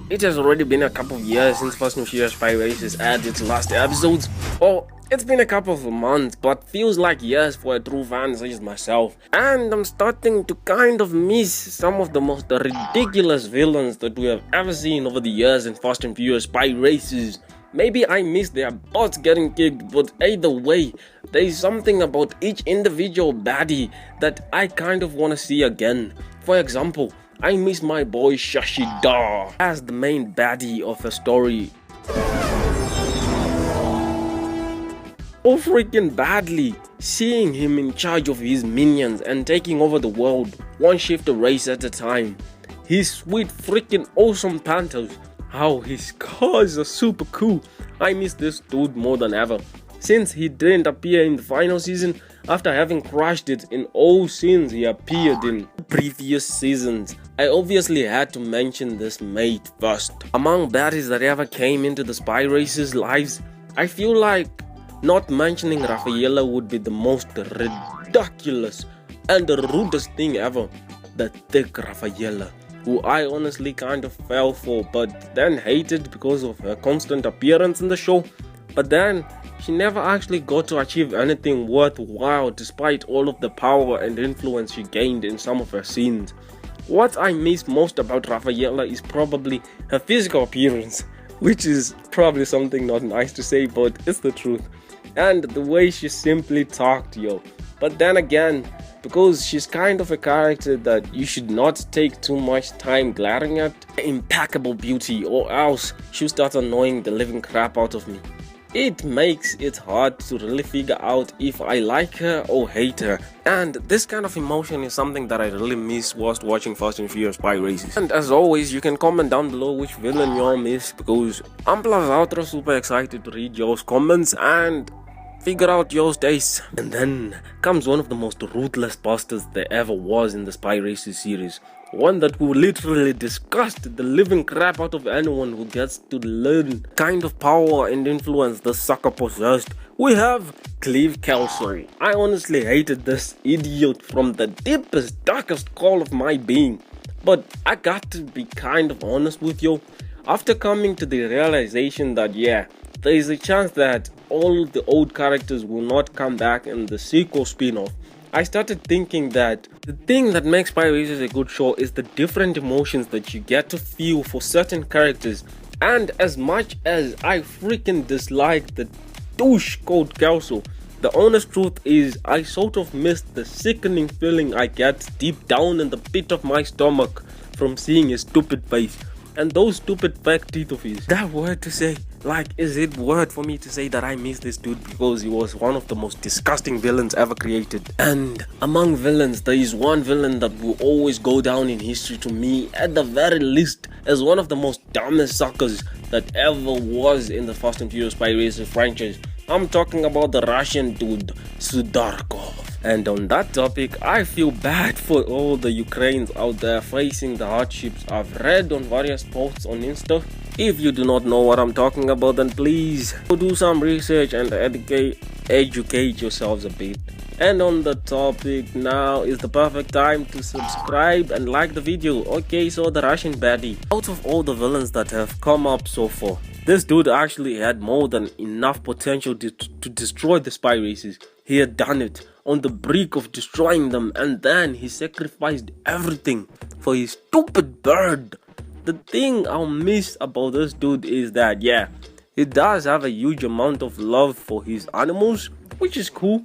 It has already been a couple of years since Vox Machina Ships had its last episodes. Or it's been a couple of months, but feels like years for a true fan such as myself. And I'm starting to kind of miss some of the most ridiculous villains that we have ever seen over the years in Fast and Furious spy races. Maybe I miss their butts getting kicked, but either way, there is something about each individual baddie that I kind of want to see again. For example, I miss my boy Shashi Dhar as the main baddie of a story. Oh freaking badly, seeing him in charge of his minions and taking over the world, one shift a race at a time. His sweet freaking awesome pantos, how his cars are super cool. I miss this dude more than ever, since he didn't appear in the final season after having crushed it in all scenes he appeared in previous seasons. I obviously had to mention this mate first. Among baddies that ever came into the spy races lives, I feel like not mentioning Rafaela would be the most ridiculous and the rudest thing ever. The thick Rafaela, who I honestly kind of fell for but then hated because of her constant appearance in the show. But then she never actually got to achieve anything worthwhile despite all of the power and influence she gained in some of her scenes. What I miss most about Rafaela is probably her physical appearance, which is probably something not nice to say, but it's the truth. And the way she simply talked, yo. But then again, because she's kind of a character that you should not take too much time glaring at, impeccable beauty, or else she'll start annoying the living crap out of me. It makes it hard to really figure out if I like her or hate her, and this kind of emotion is something that I really miss whilst watching Fast and Furious spy races. And as always, you can comment down below which villain you all miss, because I'm plus ultra super excited to read yours comments and figure out yours tastes. And then comes one of the most ruthless bastards there ever was in the spy races series. One that will literally disgust the living crap out of anyone who gets to learn kind of power and influence the sucker possessed. We have Cleve Kelso. I honestly hated this idiot from the deepest, darkest core of my being. But I got to be kind of honest with you. After coming to the realization that yeah, there is a chance that all the old characters will not come back in the sequel spin-off, I started thinking that the thing that makes Spy Races a good show is the different emotions that you get to feel for certain characters. And as much as I freaking dislike the douche called Kelso, the honest truth is I sort of missed the sickening feeling I get deep down in the pit of my stomach from seeing his stupid face and those stupid fake teeth of his. That word to say, like, is it word for me to say that I miss this dude because he was one of the most disgusting villains ever created? And among villains, there is one villain that will always go down in history to me, at the very least, as one of the most dumbest suckers that ever was in the Fast and Furious spy racer franchise. I'm talking about the Russian dude, Sudarkov. And on that topic, I feel bad for all the Ukrainians out there facing the hardships I've read on various posts on Insta. If you do not know what I'm talking about, then please go do some research and educate yourselves a bit. And on the topic, now is the perfect time to subscribe and like the video. Okay, so the Russian baddie, out of all the villains that have come up so far, this dude actually had more than enough potential to destroy the spy races. He had done it on the brink of destroying them, and then he sacrificed everything for his stupid bird. The thing I'll miss about this dude is that yeah, he does have a huge amount of love for his animals, which is cool,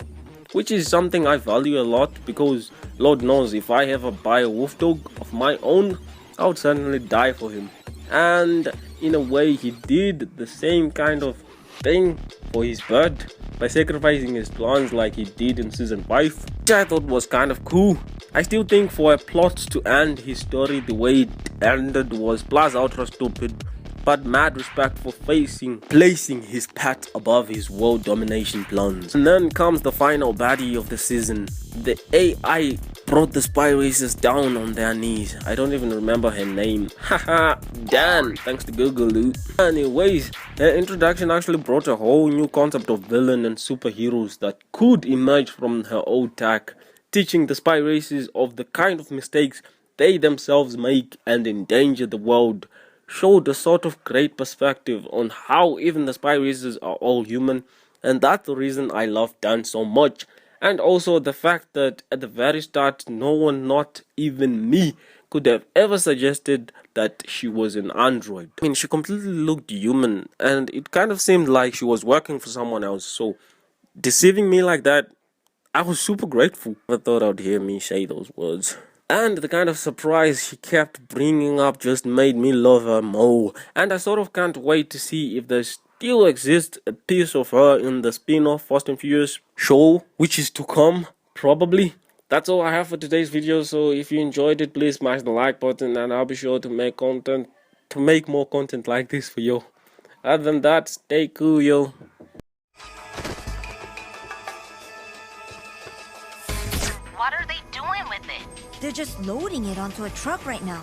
which is something I value a lot, because Lord knows if I ever buy a wolf dog of my own, I would certainly die for him. And in a way, he did the same kind of thing for his bird by sacrificing his plants like he did in season 5, which I thought was kind of cool. I still think for a plot to end his story the way it ended was plus ultra stupid, but mad respect for placing his pet above his world domination plans. And then comes the final baddie of the season. The AI brought the spy racers down on their knees. I don't even remember her name. Haha, Dan, thanks to Google. Anyways, her introduction actually brought a whole new concept of villain and superheroes that could emerge from her old tech, teaching the spy races of the kind of mistakes they themselves make and endanger the world showed a sort of great perspective on how even the spy races are all human, and that's the reason I love Dan so much. And also the fact that at the very start, no one, not even me, could have ever suggested that she was an android. I mean, she completely looked human, and it kind of seemed like she was working for someone else, so deceiving me like that, I was super grateful. I thought I'd hear me say those words. And the kind of surprise she kept bringing up just made me love her more. And I sort of can't wait to see if there still exists a piece of her in the spin-off Fast and Furious show, which is to come, probably. That's all I have for today's video, so if you enjoyed it, please smash the like button, and I'll be sure to make more content like this for you. Other than that, stay cool, yo. What are they doing with it? They're just loading it onto a truck right now.